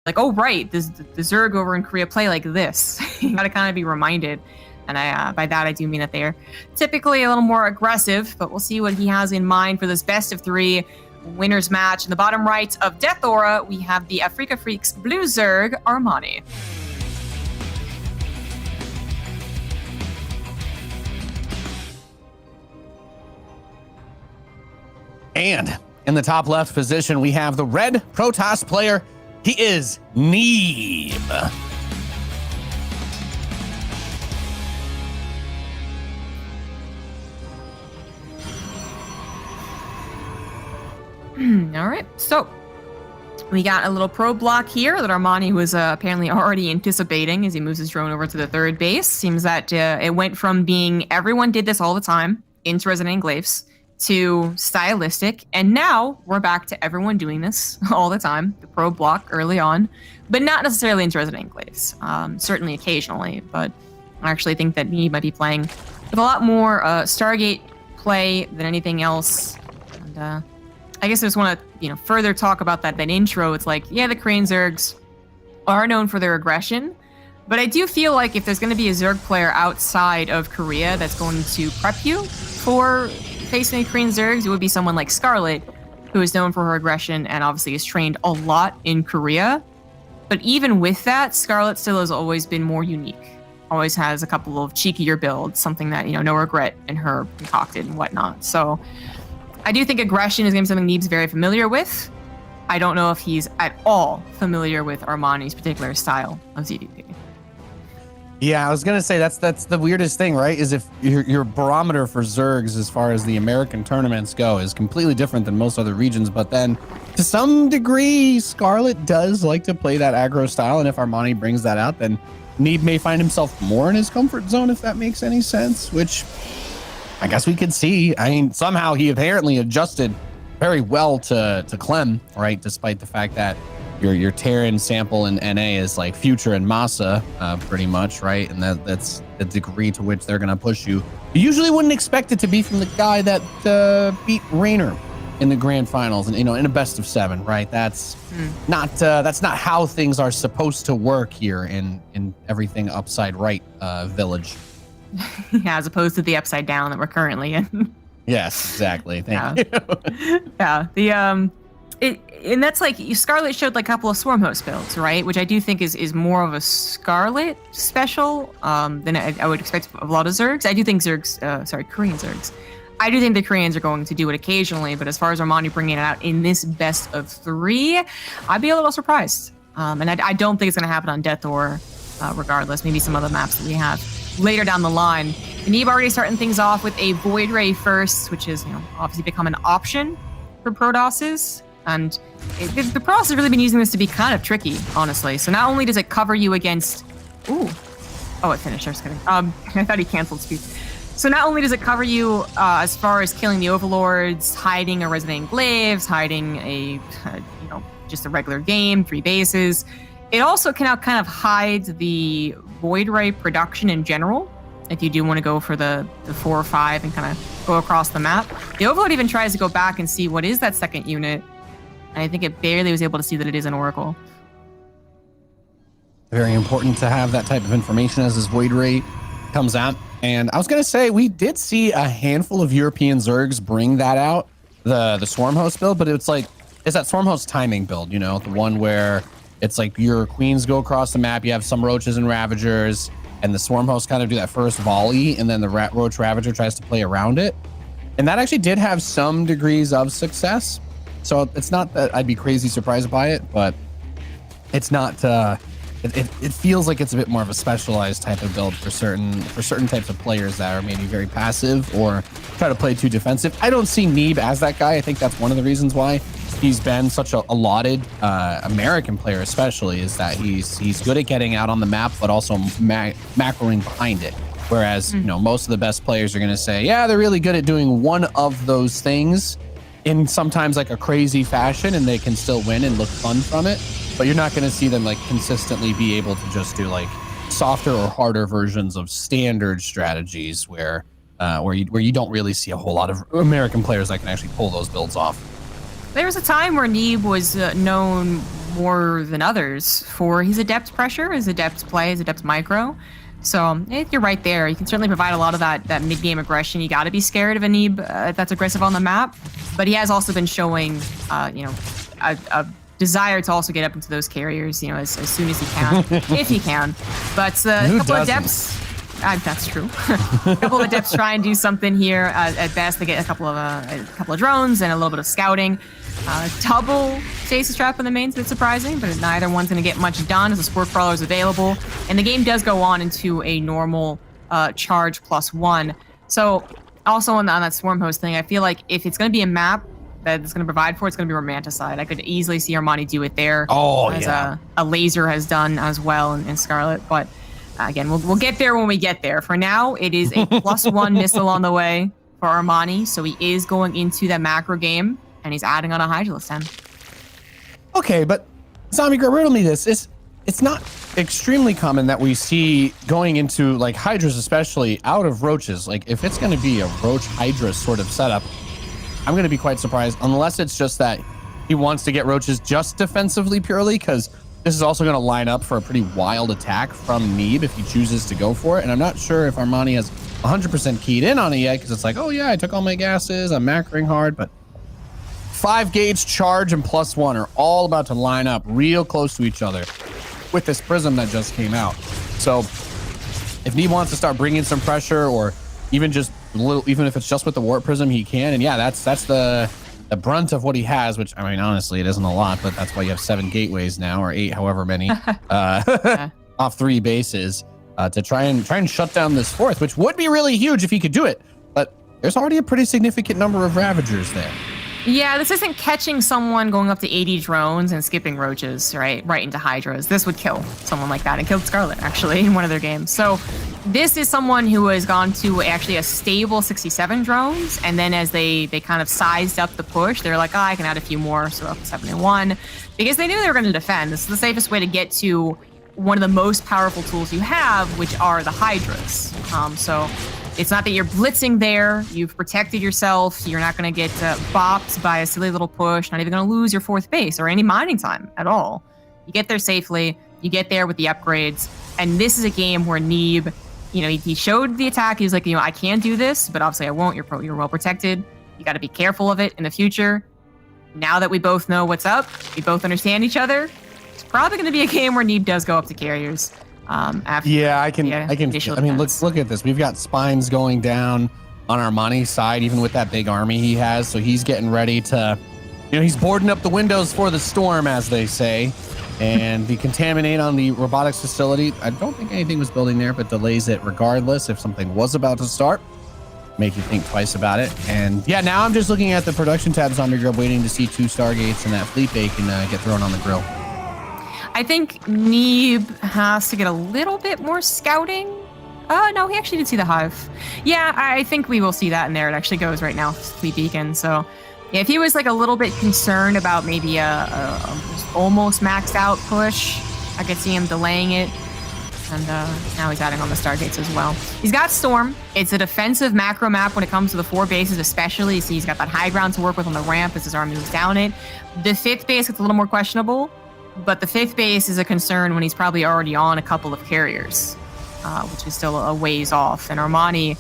like, oh, right, the Zerg over in Korea play like this. You gotta kind of be reminded. And by that, I do mean that they're typically a little more aggressive, but we'll see what he has in mind for this best of 3 winners match. In the bottom right of Death Aura, we have the Afrika Freaks Blue Zerg Armani. And in the top left position, we have the red Protoss player. He is Neeb. All right, so we got a little probe block here that Armani was apparently already anticipating as he moves his drone over to the third base. Seems that it went from being everyone did this all the time into Resident Enclaves to stylistic, and now we're back to everyone doing this all the time, the probe block early on, but not necessarily into Resident Enclaves, certainly occasionally, but I actually think that he might be playing with a lot more Stargate play than anything else, and I guess I just want to, further talk about that intro. It's like, yeah, the Korean Zergs are known for their aggression, but I do feel like if there's going to be a Zerg player outside of Korea that's going to prep you for facing the Korean Zergs, it would be someone like Scarlet, who is known for her aggression and obviously is trained a lot in Korea. But even with that, Scarlet still has always been more unique. Always has a couple of cheekier builds, something that, no regret in her concocted and whatnot. So I do think aggression is going to be something Neeb's very familiar with. I don't know if he's at all familiar with Armani's particular style of ZVP. Yeah, I was going to say that's the weirdest thing, right? Is if your barometer for Zergs as far as the American tournaments go is completely different than most other regions. But then to some degree, Scarlet does like to play that aggro style. And if Armani brings that out, then Neeb may find himself more in his comfort zone, if that makes any sense, which I guess we could see. I mean, somehow he apparently adjusted very well to Clem, right? Despite the fact that your Terran sample in NA is like Future and Masa, pretty much, right? And that's the degree to which they're going to push you. You usually wouldn't expect it to be from the guy that beat Raynor in the grand finals and, in a best of 7, right? That's not how things are supposed to work here in everything upside right village. Yeah, as opposed to the upside down that we're currently in. Yes, exactly. Thank you. Yeah. And that's like Scarlet showed like a couple of Swarm host builds, right? Which I do think is more of a Scarlet special than I would expect of a lot of Zergs. I do think Korean Zergs. I do think the Koreans are going to do it occasionally, but as far as Armani bringing it out in this best of 3, I'd be a little surprised. And I don't think it's going to happen on Death Aura, regardless. Maybe some other maps that we have later down the line. Neeb already starting things off with a Void Ray first, which is obviously become an option for Protosses. And the Protoss has really been using this to be kind of tricky, honestly. So not only does it cover you against... Ooh. Oh, it finished. I was kidding. I thought he canceled speed. So not only does it cover you as far as killing the Overlords, hiding a Resident Enclaves, hiding a, just a regular game, 3 bases, it also can now kind of hide the Void Ray production in general, if you do want to go for the 4 or 5 and kind of go across the map. The Overlord even tries to go back and see what is that second unit, and I think it barely was able to see that it is an Oracle. Very important to have that type of information as this Void Ray comes out. And I was going to say, we did see a handful of European Zergs bring that out, the Swarm host build, but it's that Swarm host timing build, the one where it's like your queens go across the map, you have some roaches and ravagers, and the Swarm host kind of do that first volley, and then the roach ravager tries to play around it. And that actually did have some degrees of success. So it's not that I'd be crazy surprised by it, but it's not, it feels like it's a bit more of a specialized type of build for certain types of players that are maybe very passive or try to play too defensive. I don't see Neeb as that guy. I think that's one of the reasons why he's been such a lauded American player, especially, is that he's good at getting out on the map, but also macroing behind it. Whereas, most of the best players are going to say, yeah, they're really good at doing one of those things in sometimes like a crazy fashion, and they can still win and look fun from it. But you're not going to see them like consistently be able to just do like softer or harder versions of standard strategies where you don't really see a whole lot of American players that can actually pull those builds off. There was a time where Neeb was known more than others for his adept pressure, his adept play, his adept micro. So you're right there. You can certainly provide a lot of that mid-game aggression. You got to be scared of a Neeb that's aggressive on the map. But he has also been showing, a desire to also get up into those carriers, as soon as he can, if he can. But a couple of adepts, that's true. A couple of adepts try and do something here. At best, they get a couple of drones and a little bit of scouting. Double stasis trap in the main's a bit surprising, but neither one's going to get much done as the sport crawler is available. And the game does go on into a normal charge +1. So also on that swarm host thing, I feel like if it's going to be a map that it's going to provide for, it's going to be Romanticide. I could easily see Armani do it there. Oh, as yeah. A laser has done as well in Scarlet. But again, we'll get there when we get there. For now, it is a +1 missile on the way for Armani. So he is going into that macro game, and he's adding on a Hydralisk 10. Okay, but Zombie Girl, riddle me this. It's not extremely common that we see going into like Hydras, especially out of Roaches. Like if it's going to be a Roach Hydra sort of setup, I'm going to be quite surprised, unless it's just that he wants to get Roaches just defensively purely, because this is also going to line up for a pretty wild attack from Neeb if he chooses to go for it. And I'm not sure if Armani has 100% keyed in on it yet, because it's like, oh yeah, I took all my gases, I'm macroing hard, but 5 gauge charge and +1 are all about to line up real close to each other with this prism that just came out. So if Neeb wants to start bringing some pressure, or even just a little, even if it's just with the warp prism, he can. And yeah, that's the brunt of what he has, which, I mean, honestly, it isn't a lot, but that's why you have 7 gateways now, or 8, however many, off 3 bases, to try and shut down this 4th, which would be really huge if he could do it. But there's already a pretty significant number of Ravagers there. Yeah, this isn't catching someone going up to 80 drones and skipping Roaches, right into Hydras. This would kill someone like that, and killed Scarlet, actually, in one of their games. So this is someone who has gone to actually a stable 67 drones, and then as they kind of sized up the push, they're like, oh, I can add a few more, so up to 71, because they knew they were going to defend. This is the safest way to get to one of the most powerful tools you have, which are the Hydras. So it's not that you're blitzing there. You've protected yourself. You're not going to get bopped by a silly little push. Not even going to lose your 4th base or any mining time at all. You get there safely. You get there with the upgrades. And this is a game where Neeb, he showed the attack. He's like, I can do this, but obviously I won't. You're well protected. You got to be careful of it in the future. Now that we both know what's up, we both understand each other, it's probably going to be a game where Neeb does go up to carriers. After I mean, look at this. We've got spines going down on Armani's side, even with that big army he has. So he's getting ready to, he's boarding up the windows for the storm, as they say. And the contaminate on the robotics facility, I don't think anything was building there, but delays it regardless. If something was about to start, make you think twice about it. And yeah, now I'm just looking at the production tabs on your grill, waiting to see 2 Stargates and that fleet bake can get thrown on the grill. I think Neeb has to get a little bit more scouting. Oh, no, he actually did see the hive. Yeah, I think we will see that in there. It actually goes right now, Fleet Beacon. So yeah, if he was like a little bit concerned about maybe a almost maxed out push, I could see him delaying it. And now he's adding on the Stargates as well. He's got Storm. It's a defensive macro map when it comes to the 4 bases, especially. So he's got that high ground to work with on the ramp as his army moves down it. The 5th base gets a little more questionable. But the 5th base is a concern when he's probably already on a couple of carriers, which is still a ways off. And Armani,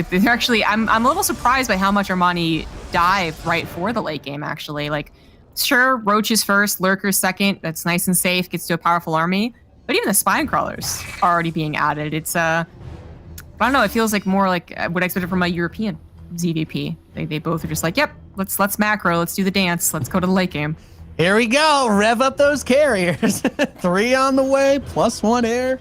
they're actually, I'm a little surprised by how much Armani dived right for the late game, actually. Like, sure, Roaches first, Lurkers second. That's nice and safe, gets to a powerful army. But even the Spine Crawlers are already being added. It's, I don't know, it feels like more like what I expected from a European ZVP. They both are just like, yep, let's macro, let's do the dance, let's go to the late game. Here we go. Rev up those carriers. 3 on the way, +1 air.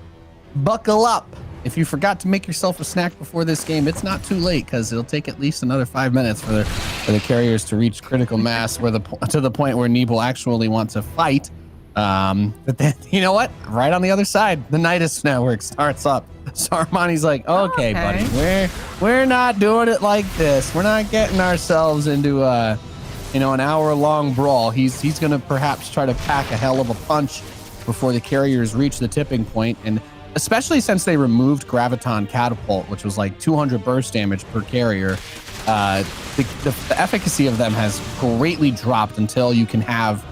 Buckle up. If you forgot to make yourself a snack before this game, it's not too late, because it'll take at least another 5 minutes for the carriers to reach critical mass, to the point where Neeb will actually want to fight. But then, you know what? Right on the other side, the Nidus network starts up. So Armani's like, okay, buddy, we're not doing it like this. We're not getting ourselves into an hour-long brawl. He's going to perhaps try to pack a hell of a punch before the carriers reach the tipping point. And especially since they removed Graviton Catapult, which was like 200 burst damage per carrier, the efficacy of them has greatly dropped until you can have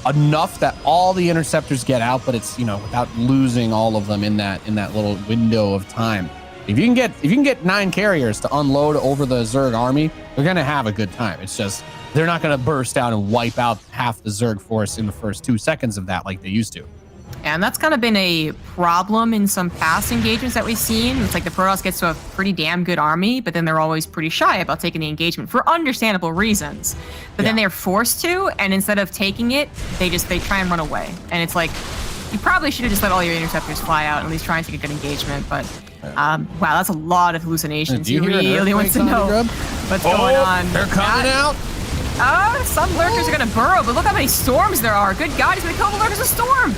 enough that all the interceptors get out, but it's, without losing all of them in that little window of time. If you can get 9 carriers to unload over the Zerg army, they're gonna have a good time. It's just they're not gonna burst out and wipe out half the Zerg force in the first 2 seconds of that like they used to. And that's kind of been a problem in some past engagements that we've seen. It's like the Protoss gets to a pretty damn good army, but then they're always pretty shy about taking the engagement for understandable reasons. But then they're forced to, and instead of taking it, they try and run away. And it's like, you probably should have just let all your interceptors fly out and at least try and take a good engagement. But wow, that's a lot of hallucinations. You really want to know what's going on. They're coming out. Some lurkers are going to burrow, but look how many storms there are. Good God, he's going to kill the lurkers with a storm.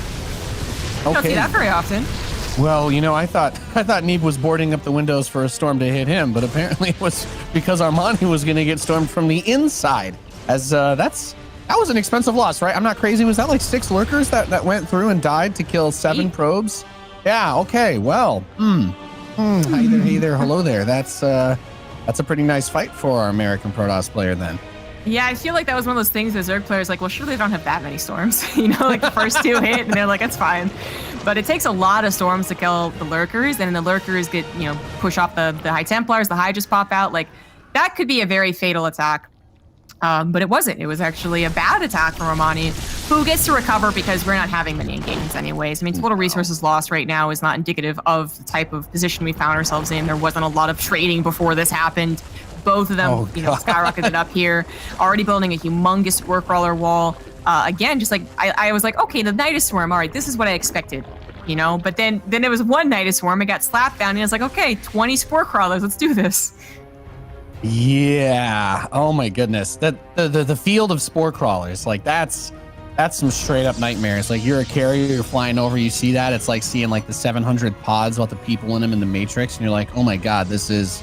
You don't see that very often. Well, I thought Neeb was boarding up the windows for a storm to hit him, but apparently it was because Armani was going to get stormed from the inside. As that was an expensive loss, right? I'm not crazy. Was that like 6 lurkers that went through and died to kill 7 probes? Yeah. Okay. Well. Hey there. Hello there. That's a pretty nice fight for our American Protoss player then. Yeah, I feel like that was one of those things the Zerg players like, well, surely they don't have that many storms. Like the first 2 hit, and they're like, it's fine. But it takes a lot of storms to kill the lurkers, and the lurkers get, push off the High Templars, the Hydras pop out. Like, that could be a very fatal attack. But it wasn't. It was actually a bad attack from Armani, who gets to recover because we're not having many engagements anyways. I mean, total resources lost right now is not indicative of the type of position we found ourselves in. There wasn't a lot of trading before this happened. Both of them, skyrocketed up here, already building a humongous spore crawler wall. Again, just like I was like, okay, the Nidus Swarm, all right, this is what I expected, But then there was one Nidus Swarm, it got slapped down, and I was like, okay, 20 spore crawlers, let's do this. Yeah. Oh my goodness. The field of spore crawlers, like that's some straight up nightmares. Like you're a carrier, you're flying over, you see that, it's like seeing like the 700 pods with the people in them in the Matrix, and you're like, oh my God, this is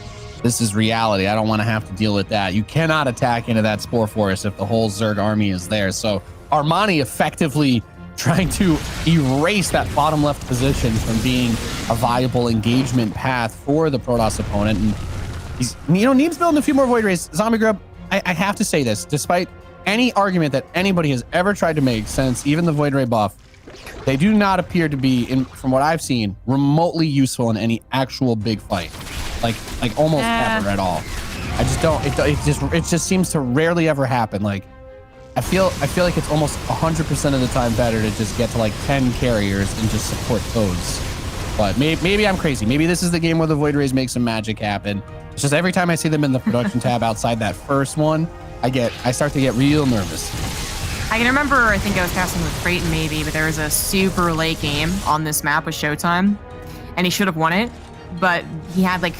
reality. I don't want to have to deal with that. You cannot attack into that spore forest if the whole Zerg army is there. So Armani effectively trying to erase that bottom left position from being a viable engagement path for the Protoss opponent. And he's, Neeb's building a few more Void Rays. Zombie Grub, I have to say this, despite any argument that anybody has ever tried to make since even the Void Ray buff, they do not appear to be, from what I've seen, remotely useful in any actual big fight. Like almost ever at all. I just don't. It just seems to rarely ever happen. Like I feel like it's almost 100% of the time better to just get to like 10 carriers and just support those. But maybe I'm crazy. Maybe this is the game where the Void Rays make some magic happen. It's just every time I see them in the production tab outside that first one, I start to get real nervous. I can remember, I think I was casting with Creighton maybe, but there was a super late game on this map with Showtime, and he should have won it, but he had like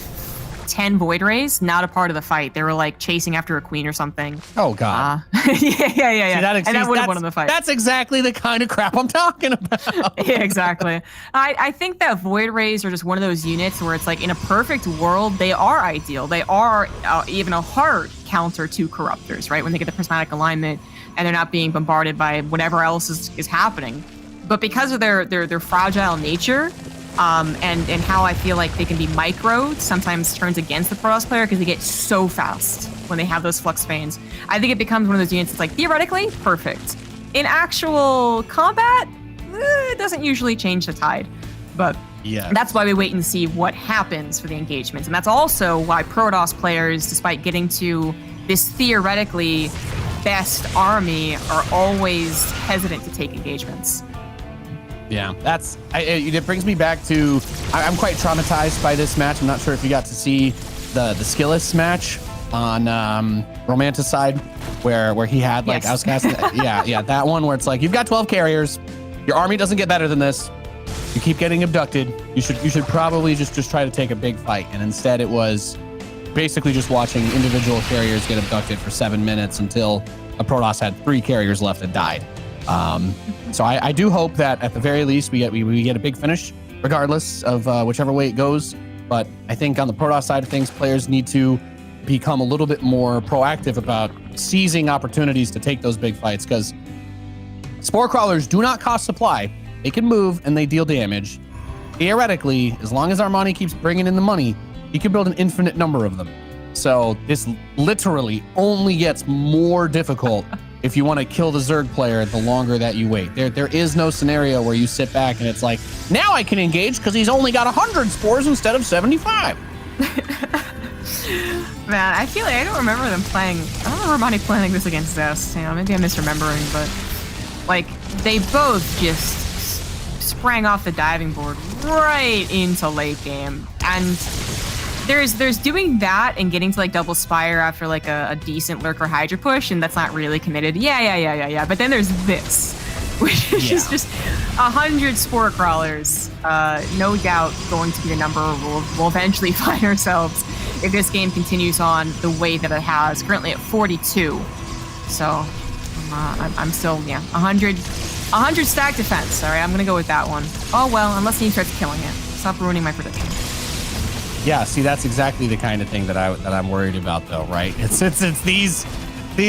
10 Void Rays, not a part of the fight. They were like chasing after a queen or something. Oh God. Yeah. See, that would have won him the fight. That's exactly the kind of crap I'm talking about. Yeah, exactly. I think that Void Rays are just one of those units where it's like in a perfect world, they are ideal. They are even a hard counter to Corruptors, right? When they get the prismatic alignment and they're not being bombarded by whatever else is happening. But because of their fragile nature, and how I feel like they can be microed, sometimes turns against the Protoss player because they get so fast when they have those flux veins. I think it becomes one of those units that's like theoretically perfect. In actual combat, it doesn't usually change the tide. But yeah, that's why we wait and see what happens for the engagements. And that's also why Protoss players, despite getting to this theoretically best army, are always hesitant to take engagements. Yeah, it brings me back to, I'm quite traumatized by this match. I'm not sure if you got to see the Skilless match on Romanticide where he had like, yes. I was casting, yeah, that one where it's like, you've got 12 carriers, your army doesn't get better than this, you keep getting abducted, you should probably just try to take a big fight. And instead it was basically just watching individual carriers get abducted for 7 minutes until a Protoss had 3 carriers left and died. So I do hope that at the very least we get a big finish, regardless of whichever way it goes. But I think on the Protoss side of things, players need to become a little bit more proactive about seizing opportunities to take those big fights, because spore crawlers do not cost supply. They can move and they deal damage. Theoretically, as long as Armani keeps bringing in the money, he can build an infinite number of them. So this literally only gets more difficult if you want to kill the Zerg player, the longer that you wait. There is no scenario where you sit back and it's like, now I can engage because he's only got 100 spores instead of 75. Man, I feel like I don't remember them playing. I don't remember Armani playing this against Zest. You know, maybe I'm misremembering, but like they both just sprang off the diving board right into late game, and there's doing that and getting to like double spire after like a decent lurker hydra push, and that's not really committed. Yeah. But then there's this, which is just 100 spore crawlers. No doubt going to be the number we'll eventually find ourselves if this game continues on the way that it has. Currently at 42. So I'm still 100 stack defense. All right, I'm gonna go with that one. Oh well, unless he starts killing it. Stop ruining my prediction. Yeah, see, that's exactly the kind of thing that I'm worried about, though, right? It's these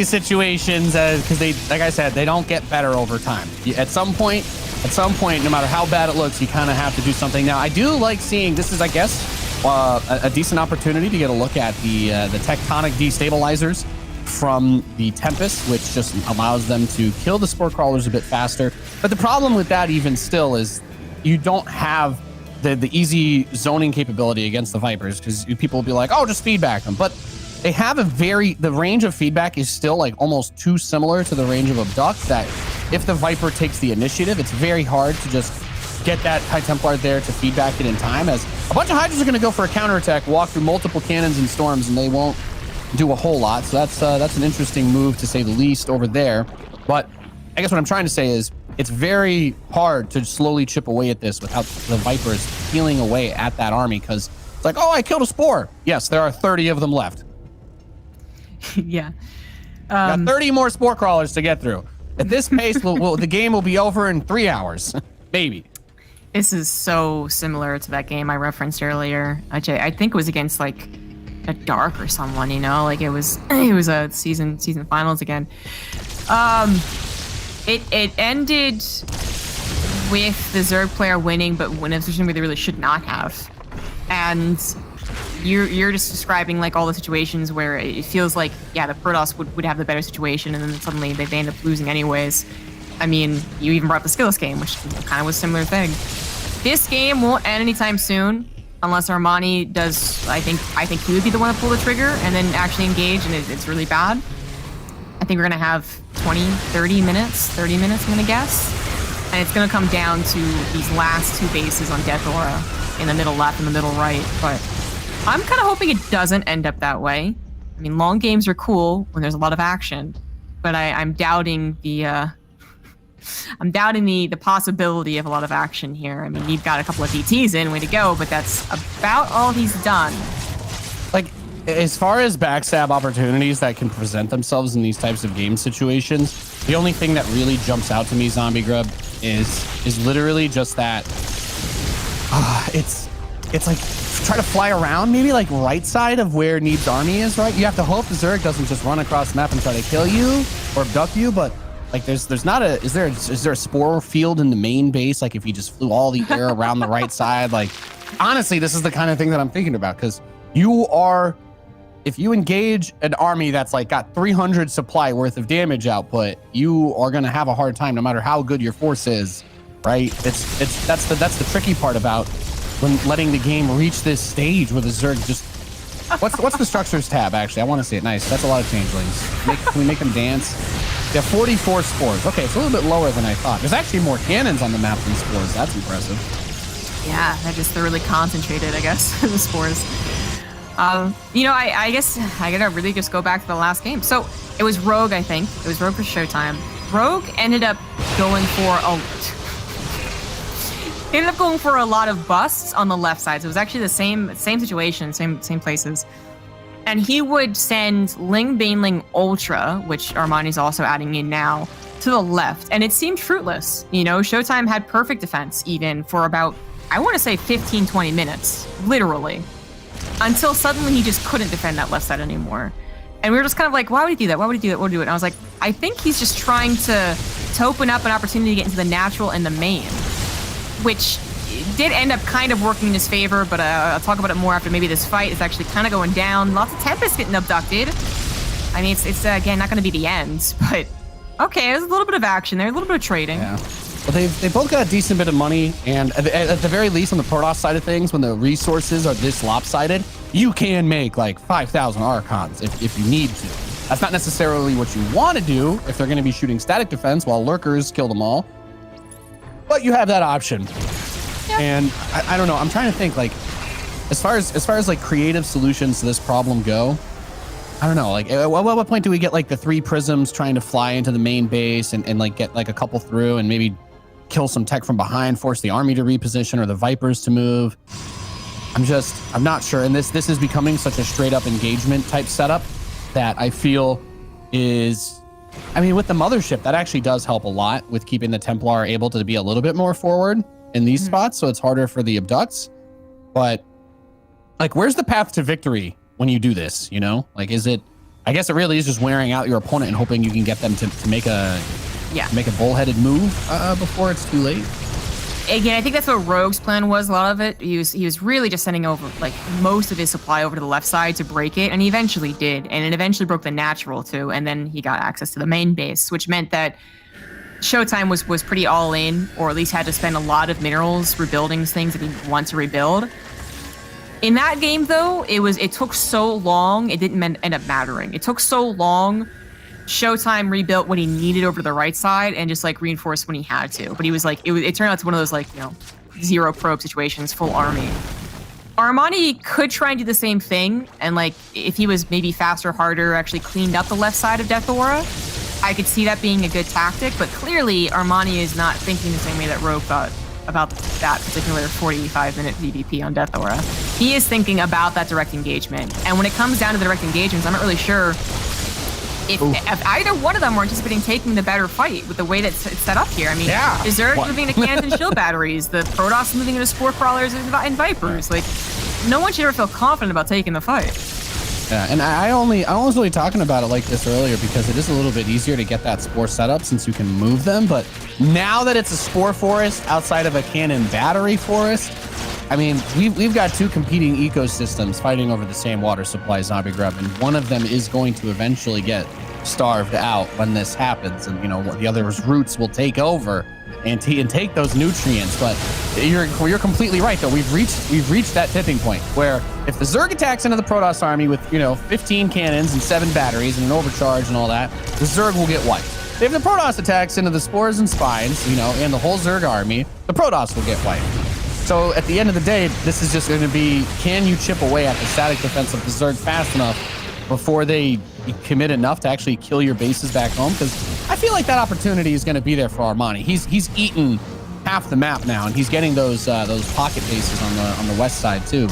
situations because they, like I said, they don't get better over time. At some point, no matter how bad it looks, you kind of have to do something. Now, I do like seeing this is, I guess, a decent opportunity to get a look at the tectonic destabilizers from the Tempest, which just allows them to kill the spore crawlers a bit faster. But the problem with that, even still, is you don't have the easy zoning capability against the Vipers, because people will be like, oh, just feedback them. But they have the range of feedback is still like almost too similar to the range of Abduct, that if the Viper takes the initiative, it's very hard to just get that High Templar there to feedback it in time, as a bunch of Hydras are going to go for a counterattack, walk through multiple cannons and storms, and they won't do a whole lot. So that's an interesting move, to say the least, over there. But I guess what I'm trying to say is it's very hard to slowly chip away at this without the Vipers peeling away at that army, because it's like, oh, I killed a spore. Yes, there are 30 of them left. Yeah. Got 30 more spore crawlers to get through. At this pace, the game will be over in 3 hours, maybe. This is so similar to that game I referenced earlier. I think it was against like a Dark or someone, you know, like it was a season finals again. It ended with the Zerg player winning, but in a position where they really should not have. And you're just describing like all the situations where it feels like, yeah, the Protoss would have the better situation, and then suddenly they end up losing anyways. I mean, you even brought up the Skills game, which kind of was a similar thing. This game won't end anytime soon, unless Armani does. I think he would be the one to pull the trigger and then actually engage, and it's really bad. I think we're gonna have 30 minutes, I'm gonna guess. And it's gonna come down to these last two bases on Death Aura in the middle left and the middle right. But I'm kind of hoping it doesn't end up that way. I mean, long games are cool when there's a lot of action, but I'm doubting the possibility of a lot of action here. I mean, Neeb got a couple of DTs in, way to go, but that's about all he's done. Like, as far as backstab opportunities that can present themselves in these types of game situations, the only thing that really jumps out to me, Zombie Grub, is literally just that. It's like, try to fly around, maybe like right side of where Neeb's army is, right? You have to hope the Zerg doesn't just run across the map and try to kill you or abduct you, but like there's not a, is there a spore field in the main base? Like if he just flew all the air around the right side, like honestly, this is the kind of thing that I'm thinking about, because if you engage an army that's like got 300 supply worth of damage output, you are going to have a hard time no matter how good your force is, right? That's the tricky part about when letting the game reach this stage where the Zerg just, what's the structures tab actually? I want to see it. Nice. That's a lot of changelings. Can we make them dance? Yeah, 44 spores. Okay, it's a little bit lower than I thought. There's actually more cannons on the map than spores. That's impressive. Yeah, they're really concentrated, I guess, the spores. You know, I guess I gotta really just go back to the last game. So it was Rogue, I think. It was Rogue for Showtime. Rogue ended up going for a lot of busts on the left side. So it was actually the same situation, same places. And he would send Ling Baneling Ultra, which Armani's also adding in now, to the left. And it seemed fruitless. You know, Showtime had perfect defense even for about, I want to say 15, 20 minutes, literally. Until suddenly he just couldn't defend that left side anymore. And we were just kind of like, why would he do that? Why would he do that? Why would he do it? And I was like, I think he's just trying to open up an opportunity to get into the natural and the main, which did end up kind of working in his favor, but I'll talk about it more after maybe this fight is actually kind of going down. Lots of Tempest getting abducted. I mean, it's again, not going to be the end, but Okay, there's a little bit of action there, a little bit of trading. Yeah. But they both got a decent bit of money, and at the very least, on the Protoss side of things, when the resources are this lopsided, you can make like 5,000 Archons if you need to. That's not necessarily what you want to do if they're going to be shooting static defense while lurkers kill them all. But you have that option. Yep. And I don't know. I'm trying to think, like, as far as like creative solutions to this problem go, I don't know. Like, at what point do we get like the 3 prisms trying to fly into the main base and like get like a couple through and maybe kill some tech from behind, force the army to reposition or the Vipers to move? I'm not sure. And this is becoming such a straight up engagement type setup that I feel is, I mean, with the mothership, that actually does help a lot with keeping the Templar able to be a little bit more forward in these spots. So it's harder for the abducts. But like, where's the path to victory when you do this? You know, like, is it, I guess it really is just wearing out your opponent and hoping you can get them to make a bullheaded move before it's too late. Again, I think that's what Rogue's plan was. A lot of it, he was really just sending over like most of his supply over to the left side to break it, and he eventually did, and it eventually broke the natural too. And then he got access to the main base, which meant that Showtime was pretty all in, or at least had to spend a lot of minerals rebuilding things that he wanted to rebuild. In that game, though, it took so long, it didn't end up mattering. It took so long. Showtime rebuilt what he needed over to the right side and just like reinforced when he had to. But he was like, it turned out to one of those like, you know, 0 probe situations, full army. Armani could try and do the same thing. And like, if he was maybe faster, harder, actually cleaned up the left side of Death Aura, I could see that being a good tactic. But clearly, Armani is not thinking the same way that Rogue thought about that particular 45-minute VVP on Death Aura. He is thinking about that direct engagement. And when it comes down to the direct engagements, I'm not really sure if either one of them were anticipating taking the better fight with the way that's it's set up here. I mean, the Zerg moving to cannons and shield batteries, the Protoss moving into Spore Crawlers and Vipers. Like, no one should ever feel confident about taking the fight. Yeah, and I was really talking about it like this earlier because it is a little bit easier to get that Spore setup since you can move them. But now that it's a Spore forest outside of a cannon battery forest, I mean, we've got 2 competing ecosystems fighting over the same water supply, Zombie Grub, and one of them is going to eventually get starved out when this happens, and you know the other's roots will take over and take those nutrients. But you're completely right, though. We've reached that tipping point where if the Zerg attacks into the Protoss army with 15 cannons and 7 batteries and an overcharge and all that, the Zerg will get wiped. If the Protoss attacks into the Spores and Spines, and the whole Zerg army, the Protoss will get wiped. So at the end of the day, this is just going to be, can you chip away at the static defense of the Zerg fast enough before they commit enough to actually kill your bases back home? Because I feel like that opportunity is going to be there for Armani. He's eaten half the map now, and he's getting those pocket bases on the west side too.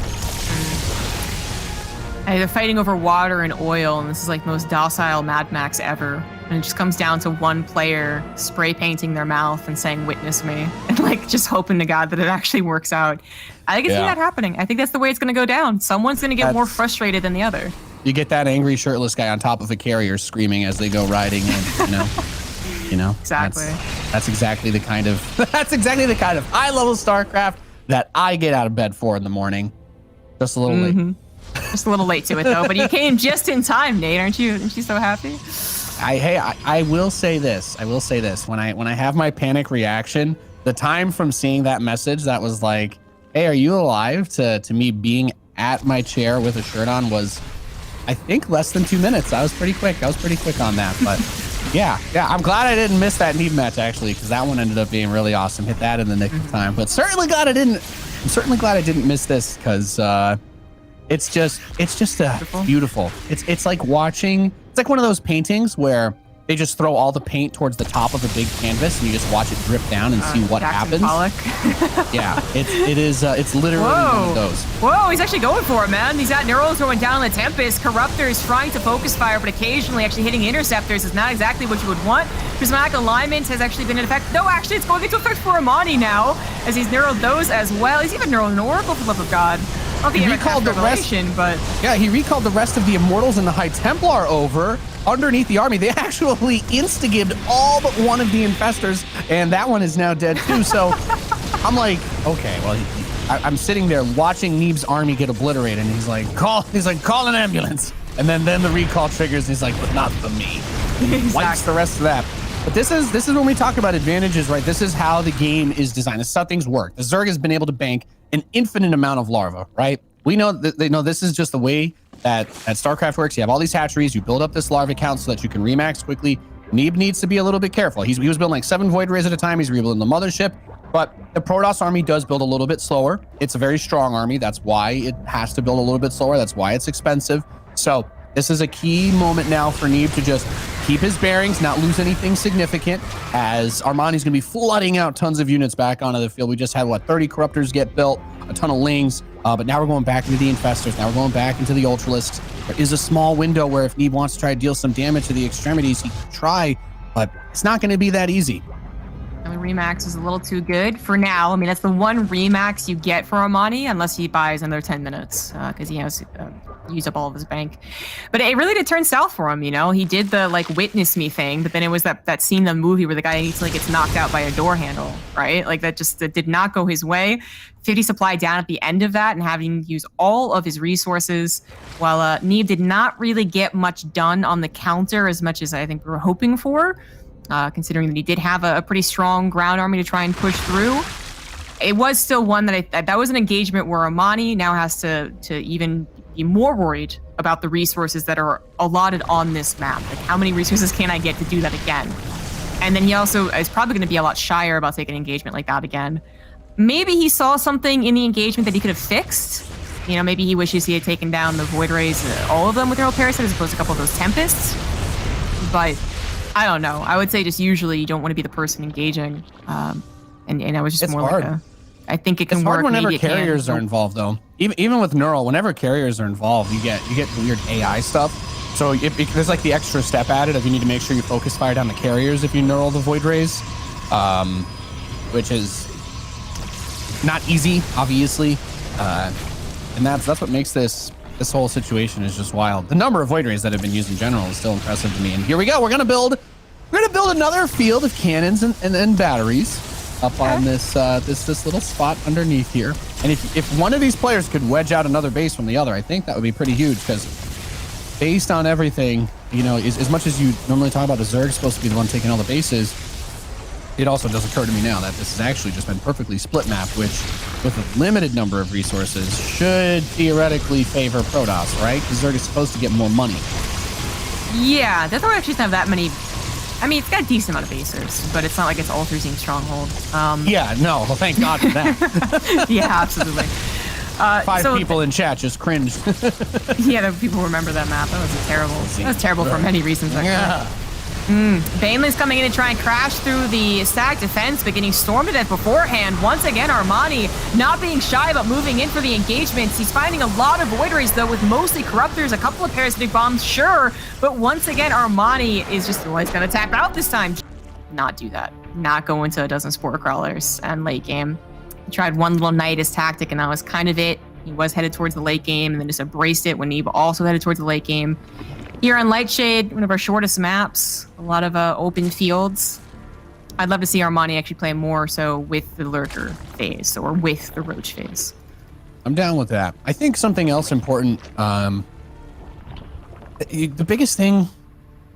They're fighting over water and oil, and this is like the most docile Mad Max ever. And it just comes down to one player spray painting their mouth and saying, "Witness me," and like just hoping to God that it actually works out. I can see that happening. I think that's the way it's going to go down. Someone's going to get more frustrated than the other. You get that angry shirtless guy on top of a carrier screaming as they go riding in, Exactly. That's exactly the kind of high level StarCraft that I get out of bed for in the morning. Just a little late. Just a little late to it though, but you came just in time, Nate. Aren't you so happy? I will say this. When I have my panic reaction, the time from seeing that message that was like, "Hey, are you alive?" to me being at my chair with a shirt on was, I think, less than 2 minutes. I was pretty quick on that. But yeah, I'm glad I didn't miss that Neeb match actually, because that one ended up being really awesome. Hit that in the nick of time. But certainly glad I didn't miss this, because it's just beautiful. It's like watching. It's like one of those paintings where they just throw all the paint towards the top of a big canvas and you just watch it drip down and see what happens. Yeah, it's literally one of those. Whoa, he's actually going for it, man. He's got Neural throwing down the Tempest. Corruptor is trying to focus fire, but occasionally actually hitting Interceptors is not exactly what you would want. Prismatic Alignment has actually been in effect. No, actually, it's going into effect for Armani now, as he's neuroed those as well. He's even neuroed an Oracle, for the love of God. I don't think he recalled the rest, but yeah, he recalled the rest of the Immortals and the High Templar over underneath the army. They actually instigated all but one of the Infestors, and that one is now dead too. So I'm like, okay, well, I'm sitting there watching Neeb's army get obliterated, and he's like, call an ambulance. And then the recall triggers, and he's like, but not for me. Exactly. Wipes the rest of that. But this is when we talk about advantages, right? This is how the game is designed. This is how things work. The Zerg has been able to bank an infinite amount of larvae, right? We know that they know this is just the way that StarCraft works. You have all these hatcheries. You build up this larva count so that you can remax quickly. Neeb needs to be a little bit careful. He was building like 7 Void Rays at a time. He's rebuilding the mothership. But the Protoss army does build a little bit slower. It's a very strong army. That's why it has to build a little bit slower. That's why it's expensive. So this is a key moment now for Neeb to just keep his bearings, not lose anything significant, as Armani's going to be flooding out tons of units back onto the field. We just had, 30 Corruptors get built, a ton of Lings, but now we're going back into the Infestors. Now we're going back into the Ultralisks. There is a small window where if Neeb wants to try to deal some damage to the extremities, he can try, but it's not going to be that easy. The Remax is a little too good for now. I mean, that's the one Remax you get for Armani, unless he buys another 10 minutes, because he has used up all of his bank. But it really did turn south for him, you know? He did the, witness me thing, but then it was that scene in the movie where the guy gets knocked out by a door handle, right? That did not go his way. 50 supply down at the end of that and having to use all of his resources, while Neeb did not really get much done on the counter as much as I think we were hoping for. Considering that he did have a pretty strong ground army to try and push through. It was still one that was an engagement where Armani now has to even be more worried about the resources that are allotted on this map. Like, how many resources can I get to do that again? And then he also is probably going to be a lot shyer about taking an engagement like that again. Maybe he saw something in the engagement that he could have fixed. You know, maybe he wishes he had taken down the Void Rays, all of them with Neural Parasite, as opposed to a couple of those Tempests. But I don't know. I would say just usually you don't want to be the person engaging. And I was just it's more hard. I think it can it's work. Hard whenever maybe carriers are involved, though. Even with Neural, whenever carriers are involved, you get weird AI stuff. So there's the extra step added of you need to make sure you focus fire down the carriers if you Neural the Void Rays, which is not easy, obviously. And that's what makes this whole situation is just wild. The number of Void Rays that have been used in general is still impressive to me. And here we go. We're gonna build another field of cannons and batteries up on this little spot underneath here. And if one of these players could wedge out another base from the other, I think that would be pretty huge, because based on everything, you know, as much as you normally talk about the Zerg supposed to be the one taking all the bases, it also does occur to me now that this has actually just been perfectly split map, which with a limited number of resources should theoretically favor Protoss, right? Because Zerg is supposed to get more money. Yeah, Death Order actually doesn't have that many. I mean, it's got a decent amount of bases, but it's not like it's Ultrazine Stronghold. Yeah, no, well, thank God for that. Yeah, absolutely. 5 people in chat just cringed. Yeah, the people remember that map. That was terrible. That was terrible for many reasons, actually. Yeah. Banelin's coming in to try and crash through the stack defense, but getting stormed to death beforehand. Once again, Armani not being shy about moving in for the engagements. He's finding a lot of Void Rays, though, with mostly Corruptors, a couple of Parasitic Bombs, sure. But once again, Armani is just, well, he's going to tap out this time. Not do that. Not go into a dozen Spore Crawlers and late game. He tried one little Nidus tactic, and that was kind of it. He was headed towards the late game, and then just embraced it when Neeb also headed towards the late game. Here on Lightshade, one of our shortest maps, a lot of open fields. I'd love to see Armani actually play more so with the Lurker phase or with the Roach phase. I'm down with that. I think something else important, the biggest thing,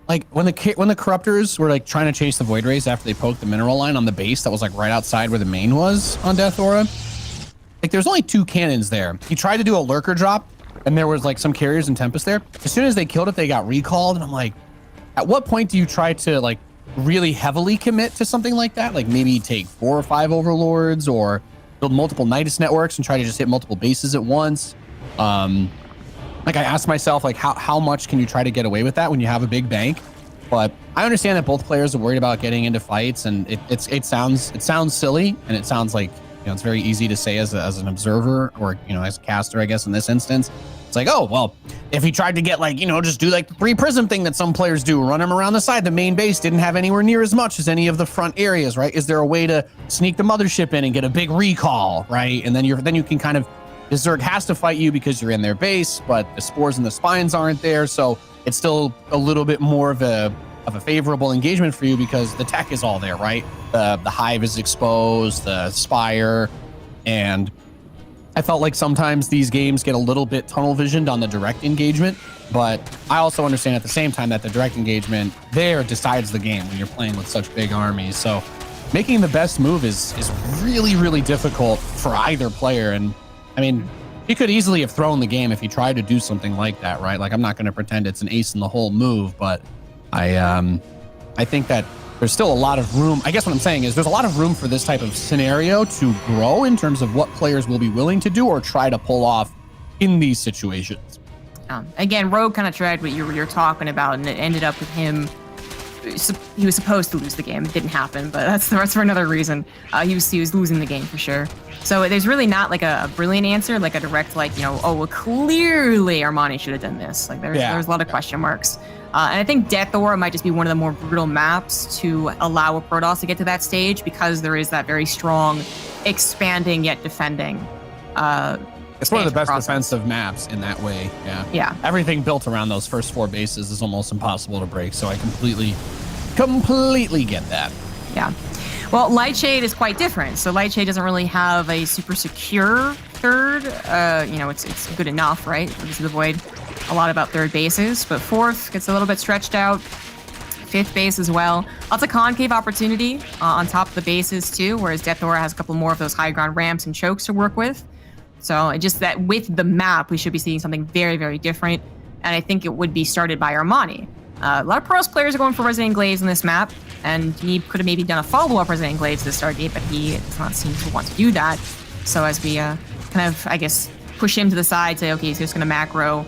like when the Corruptors were trying to chase the Void Rays after they poked the mineral line on the base that was right outside where the main was on Death Aura, there's only 2 cannons there. He tried to do a Lurker drop, and there was some carriers and Tempest there. As soon as they killed it, they got recalled. And I'm like, at what point do you try to really heavily commit to something like that? Maybe take 4 or 5 Overlords or build multiple Nidus networks and try to just hit multiple bases at once. I asked myself, how much can you try to get away with that when you have a big bank? But I understand that both players are worried about getting into fights, and it sounds silly, and it sounds like, it's very easy to say as an observer or, as a caster, I guess, in this instance. It's oh, well, if he tried to get just do the 3 prism thing that some players do, run him around the side. The main base didn't have anywhere near as much as any of the front areas, right? Is there a way to sneak the mothership in and get a big recall, right? And then you can kind of, the Zerg has to fight you because you're in their base, but the spores and the spines aren't there. So it's still a little bit more of a favorable engagement for you because the tech is all there, right? The hive is exposed, the spire, and I felt like sometimes these games get a little bit tunnel visioned on the direct engagement, but I also understand at the same time that the direct engagement there decides the game when you're playing with such big armies. So making the best move is really, really difficult for either player. And I mean, he could easily have thrown the game if he tried to do something like that, right? Like, I'm not going to pretend it's an ace in the hole move, but I think that there's still a lot of room. I guess what I'm saying is there's a lot of room for this type of scenario to grow in terms of what players will be willing to do or try to pull off in these situations. Again, Rogue kind of tried what you're talking about, and it ended up with him. He was supposed to lose the game. It didn't happen, but that's for another reason. He was losing the game for sure. So there's really not like a brilliant answer, like a direct, like, you know, oh, well, clearly Armani should have done this. Like there's a lot of question marks. And I think Death Aura might just be one of the more brutal maps to allow a Protoss to get to that stage, because there is that very strong expanding yet defending. It's one of the best defensive maps in that way. Yeah. Everything built around those first 4 bases is almost impossible to break. So I completely get that. Yeah. Well, Lightshade is quite different. So Lightshade doesn't really have a super secure third. You know, it's good enough, right? This is the Void. A lot about third bases, but fourth gets a little bit stretched out. Fifth base as well. Lots of concave opportunity on top of the bases too, whereas Death Aura has a couple more of those high ground ramps and chokes to work with. So just that with the map, we should be seeing something very, very different. And I think it would be started by Armani. A lot of Protoss players are going for Resident Glaives in this map, and Neeb could have maybe done a follow-up Resident Glaives to start gate, but he does not seem to want to do that. So as we kind of, I guess, push him to the side, say, okay, he's just going to macro,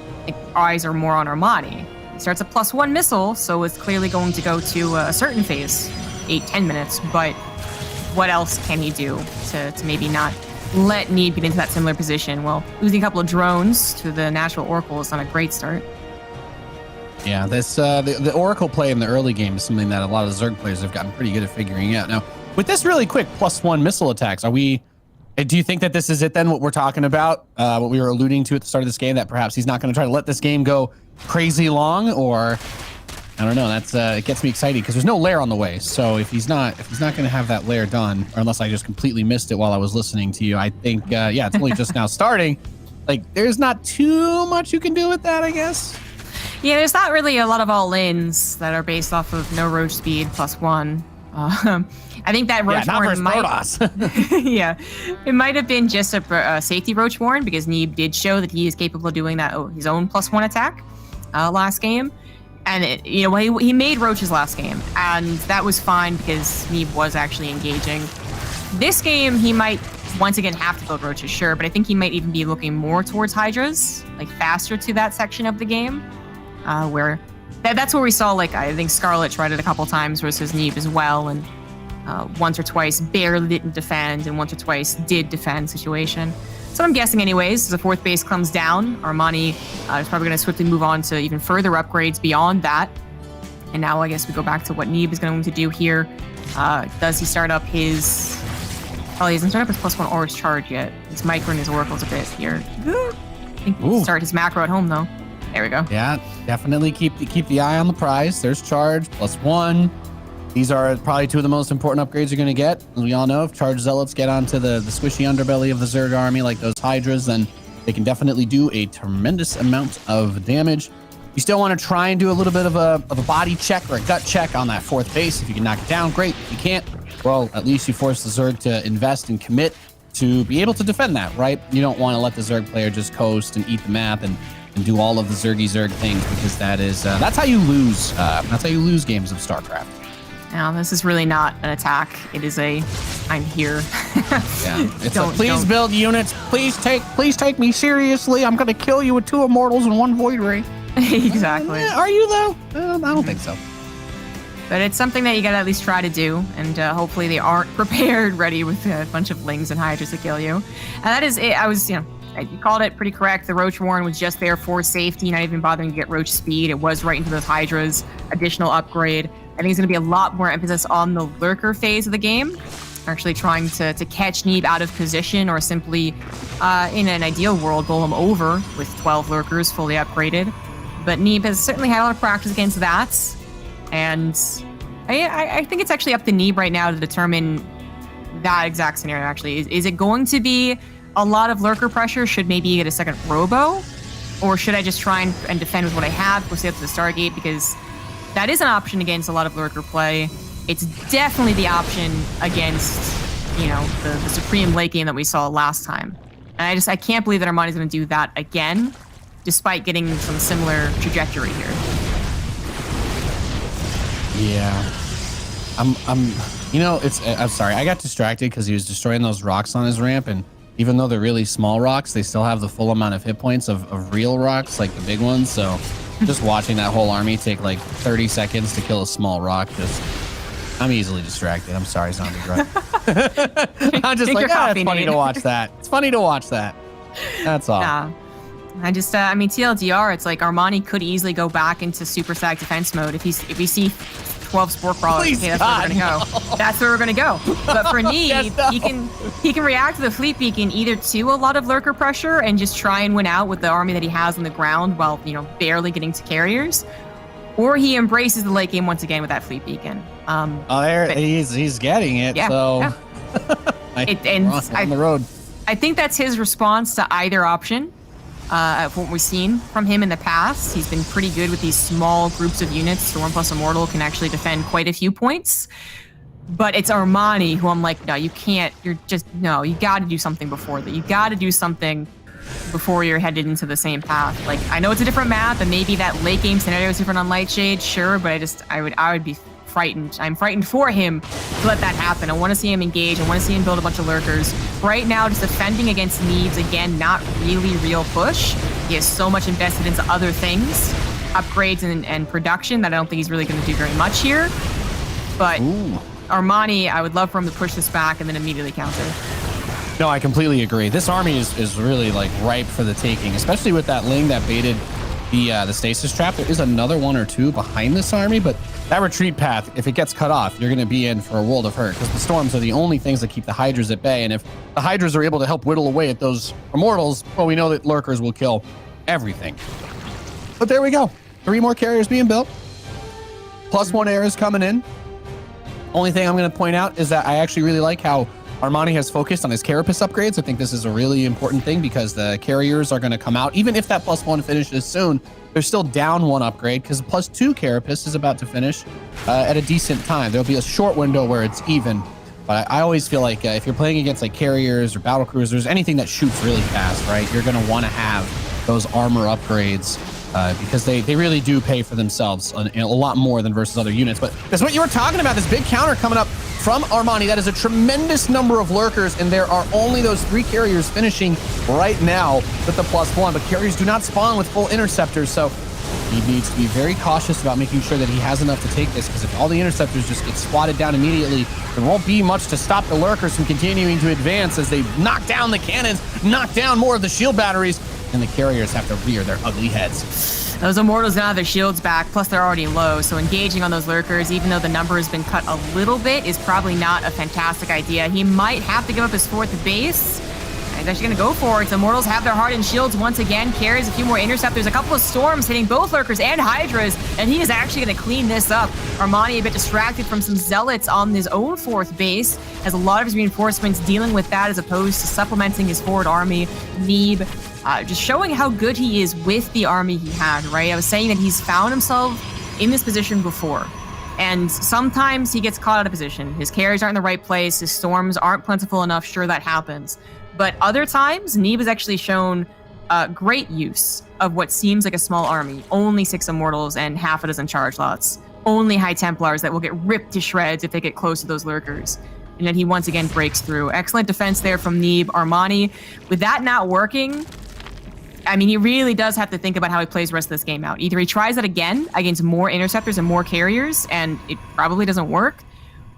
eyes are more on Armani. He starts a +1 missile, so it's clearly going to go to a certain phase, 8-10 minutes, but what else can he do to maybe not let Neeb get into that similar position? Well, losing a couple of drones to the natural Oracle is not a great start. Yeah, this the Oracle play in the early game is something that a lot of Zerg players have gotten pretty good at figuring out. Now, with this really quick +1 missile attacks, do you think that this is it then, what we're talking about, what we were alluding to at the start of this game, that perhaps he's not going to try to let this game go crazy long? Or I don't know, that's it gets me excited because there's no lair on the way. So if he's not going to have that lair done, or unless I just completely missed it while I was listening to you, I think it's only just now starting. Like, there's not too much you can do with that, I guess. Yeah, there's not really a lot of all-ins that are based off of no roach speed +1. I think that Roachborn it might have been just a safety Roachborn, because Neeb did show that he is capable of doing that his own +1 attack last game, and he made Roaches last game, and that was fine because Neeb was actually engaging. This game he might once again have to build Roaches, sure, but I think he might even be looking more towards Hydras, like faster to that section of the game, where. That's where we saw, like, I think Scarlet tried it a couple times versus Neeb as well, and once or twice barely didn't defend, and once or twice did defend situation. So I'm guessing anyways, as the 4th base comes down, Armani is probably going to swiftly move on to even further upgrades beyond that. And now I guess we go back to what Neeb is going to do here. Does he start up his... Oh, he hasn't started up his +1 or his charge yet. His micro and his oracles a bit here. I think he can start his macro at home, though. There we go. Yeah, definitely keep the eye on the prize. There's charge, +1. These are probably 2 of the most important upgrades you're going to get. As we all know, if charge zealots get onto the squishy underbelly of the Zerg army, like those Hydras, then they can definitely do a tremendous amount of damage. You still want to try and do a little bit of a body check or a gut check on that 4th base. If you can knock it down, great. If you can't, well, at least you force the Zerg to invest and commit to be able to defend that, right? You don't want to let the Zerg player just coast and eat the map and do all of the Zerg things, because that's how you lose. That's how you lose games of StarCraft. Now, this is really not an attack. It is I'm here. It's please build units. Please take me seriously. I'm gonna kill you with 2 Immortals and 1 Void Ray. Exactly. Are you though? I don't think so. But it's something that you gotta at least try to do, and hopefully they aren't prepared, ready with a bunch of Lings and Hydras to kill you. And that is it. You called it pretty correct. The Roach Warren was just there for safety, not even bothering to get Roach speed. It was right into those Hydras, additional upgrade. I think it's going to be a lot more emphasis on the Lurker phase of the game, actually trying to catch Neeb out of position, or simply, in an ideal world, bowl him over with 12 Lurkers fully upgraded. But Neeb has certainly had a lot of practice against that, and I think it's actually up to Neeb right now to determine that exact scenario, actually. Is it going to be a lot of lurker pressure, should maybe get a second robo, or should I just try and defend with what I have, go stay up to the Stargate, because that is an option against a lot of lurker play. It's definitely the option against, you know, the Supreme late game that we saw last time. And I can't believe that Armani's going to do that again, despite getting some similar trajectory here. Yeah. I'm sorry. I got distracted because he was destroying those rocks on his ramp, and even though they're really small rocks, they still have the full amount of hit points of real rocks, like the big ones. So just watching that whole army take like 30 seconds to kill a small rock, I'm easily distracted. I'm sorry, Zombie Grunt. I'm just like, it's funny to watch that. It's funny to watch that. That's all. Yeah. I mean, TLDR, it's like Armani could easily go back into super stack defense mode if we see 12 Spore Crawlers. Please, okay, that's where we're gonna go. That's where we're gonna go. But for Neeb, he can react to the Fleet Beacon either to a lot of lurker pressure and just try and win out with the army that he has on the ground while, you know, barely getting to carriers, or he embraces the late game once again with that Fleet Beacon. He's getting it. Yeah, so yeah. on the road. I think that's his response to either option. Of what we've seen from him in the past, he's been pretty good with these small groups of units. Storm plus Immortal can actually defend quite a few points. But it's Armani who I'm like, no, you can't. You got to do something before that. You got to do something before you're headed into the same path. Like, I know it's a different map, and maybe that late game scenario is different on Lightshade, sure, but I would be frightened. I'm frightened for him to let that happen. I want to see him engage. I want to see him build a bunch of lurkers. Right now, just defending against Neebs, again, not really real push. He has so much invested into other things, upgrades and production, that I don't think he's really going to do very much here. But Armani, I would love for him to push this back and then immediately counter. No, I completely agree. This army is really like ripe for the taking, especially with that Ling that baited the stasis trap. There is another one or two behind this army, but that retreat path, if it gets cut off, you're going to be in for a world of hurt, because the storms are the only things that keep the Hydras at bay. And if the Hydras are able to help whittle away at those Immortals, well, we know that lurkers will kill everything. But there we go. 3 more carriers being built. +1 air is coming in. Only thing I'm going to point out is that I actually really like how Armani has focused on his Carapace upgrades. I think this is a really important thing, because the carriers are going to come out. Even if that +1 finishes soon, they're still down 1 upgrade, because +2 Carapace is about to finish at a decent time. There'll be a short window where it's even. But I always feel like if you're playing against like carriers or battle cruisers, anything that shoots really fast, right, you're going to want to have those armor upgrades, because they really do pay for themselves a lot more than versus other units. But that's what you were talking about, this big counter coming up from Armani. That is a tremendous number of lurkers, and there are only those 3 carriers finishing right now with the +1, but carriers do not spawn with full interceptors, so he needs to be very cautious about making sure that he has enough to take this, because if all the interceptors just get swatted down immediately, there won't be much to stop the lurkers from continuing to advance as they knock down the cannons, knock down more of the shield batteries, and the carriers have to rear their ugly heads. Those Immortals now have their shields back, plus they're already low, so engaging on those lurkers, even though the number has been cut a little bit, is probably not a fantastic idea. He might have to give up his 4th base. He's actually going to go for it. The Immortals have their heart and shields once again. Carries a few more interceptors, a couple of storms hitting both lurkers and Hydras, and he is actually going to clean this up. Armani a bit distracted from some zealots on his own 4th base, has a lot of his reinforcements dealing with that as opposed to supplementing his forward army. Neeb just showing how good he is with the army he had, right? I was saying that he's found himself in this position before, and sometimes he gets caught out of position. His carriers aren't in the right place, his storms aren't plentiful enough, sure, that happens. But other times, Neeb has actually shown great use of what seems like a small army. Only 6 Immortals and half a dozen charge lots. Only High Templars that will get ripped to shreds if they get close to those lurkers. And then he once again breaks through. Excellent defense there from Neeb. Armani, with that not working, I mean, he really does have to think about how he plays the rest of this game out. Either he tries that again against more interceptors and more carriers, and it probably doesn't work,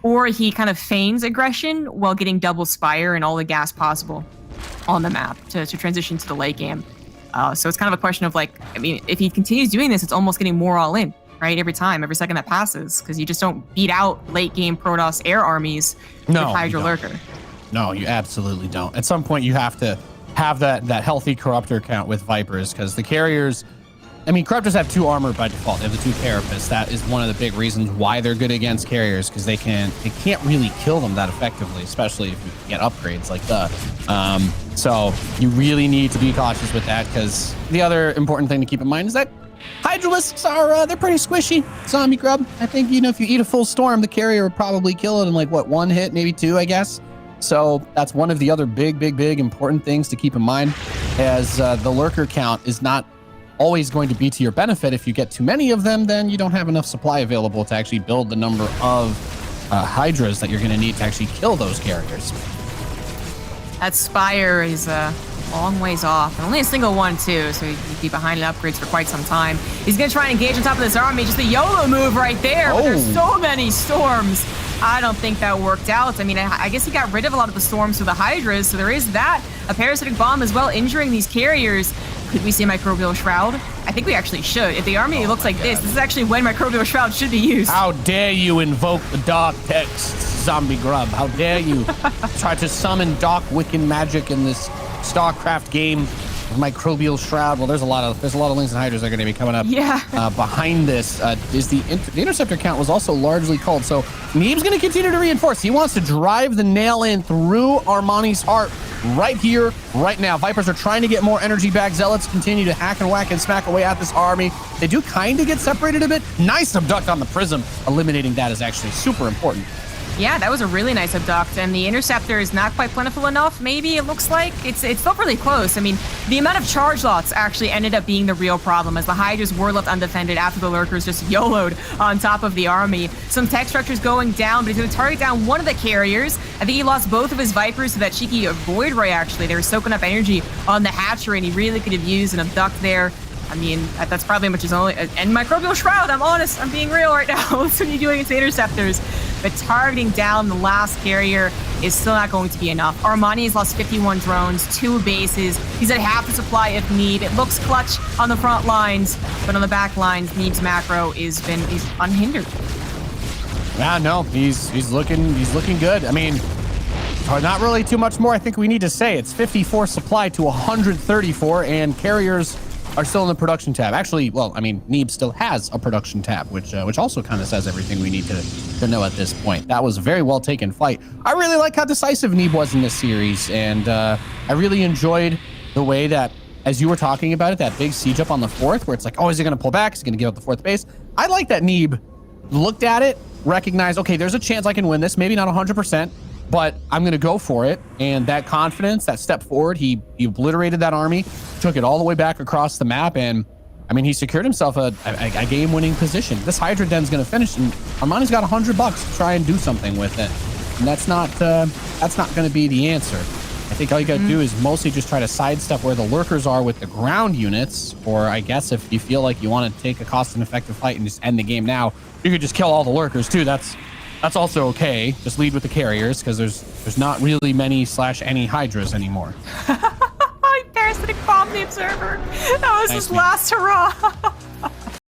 or he kind of feigns aggression while getting double Spire and all the gas possible on the map to transition to the late game. So it's kind of a question of, like, I mean, if he continues doing this, it's almost getting more all in, right? Every second that passes, because you just don't beat out late game Protoss air armies with Hydra Lurker. No, you absolutely don't. At some point, you have to have that healthy corruptor count with Vipers, because the carriers, I mean, Corruptors have 2 armor by default. They have the 2 Carapace. That is one of the big reasons why they're good against carriers, because they can't really kill them that effectively, especially if you get upgrades like that. So you really need to be cautious with that, because the other important thing to keep in mind is that Hydralisks are, they're pretty squishy. Zombie grub. I think, you know, if you eat a full storm, the carrier would probably kill it in like, what, 1 hit, maybe 2, I guess. So that's one of the other big important things to keep in mind, as the lurker count is not always going to be to your benefit. If you get too many of them, then you don't have enough supply available to actually build the number of hydras that you're going to need to actually kill those carriers. That Spire is a long ways off, and only a single one too, so he'd be behind in upgrades for quite some time. He's going to try and engage on top of this army. Just a YOLO move right there, but there's so many storms. I don't think that worked out. I mean, I guess he got rid of a lot of the storms through the hydras, so there is that. A parasitic bomb as well, injuring these carriers. Could we see Microbial Shroud? I think we actually should. If the army looks like this is actually when Microbial Shroud should be used. How dare you invoke the dark text, zombie grub? How dare you try to summon dark Wiccan magic in this StarCraft game with Microbial Shroud? Well, there's a lot of Lings and Hydras that are going to be coming up. Yeah. Behind this is the Interceptor count was also largely culled. So Neeb's going to continue to reinforce. He wants to drive the nail in through Armani's heart right here, right now. Vipers are trying to get more energy back. Zealots continue to hack and whack and smack away at this army. They do kind of get separated a bit. Nice abduct on the Prism. Eliminating that is actually super important. Yeah, that was a really nice abduct, and the Interceptor is not quite plentiful enough, maybe it looks like. It's not really close. I mean, the amount of charge lots actually ended up being the real problem, as the Hydras were left undefended after the Lurkers just YOLO'd on top of the army. Some tech structures going down, but he's going to target down one of the carriers. I think he lost both of his Vipers to that cheeky Void Ray, actually. They were soaking up energy on the hatchery, and he really could have used an abduct there. I mean, that's probably much his only... And Microbial Shroud, I'm honest, I'm being real right now. That's what you're doing against the Interceptors. But targeting down the last carrier is still not going to be enough. Armani has lost 51 drones, 2 bases. He's at half the supply if need. It looks clutch on the front lines, but on the back lines, Neeb's macro he's unhindered. Yeah, no, he's looking good. I mean, not really too much more I think we need to say. It's 54 supply to 134, and carriers are still in the production tab. Actually, well, I mean, Neeb still has a production tab, which also kind of says everything we need to know at this point. That was a very well taken fight. I really like how decisive Neeb was in this series, and I really enjoyed the way that, as you were talking about it, that big siege up on the 4th, where it's like, oh, is he going to pull back? Is he going to give up the 4th base? I like that Neeb looked at it, recognized, okay, there's a chance I can win this, maybe not 100%, but I'm going to go for it. And that confidence, that step forward, he obliterated that army, took it all the way back across the map. And I mean, he secured himself a game-winning position. This Hydra Den's going to finish, and Armani's got $100 to try and do something with it. And that's not going to be the answer. I think all you got to do is mostly just try to sidestep where the lurkers are with the ground units. Or I guess if you feel like you want to take a cost and effective fight and just end the game now, you could just kill all the lurkers too. That's also okay. Just lead with the carriers, because there's not really many / any Hydras anymore. Parasitic bomb the observer. That was his last hurrah.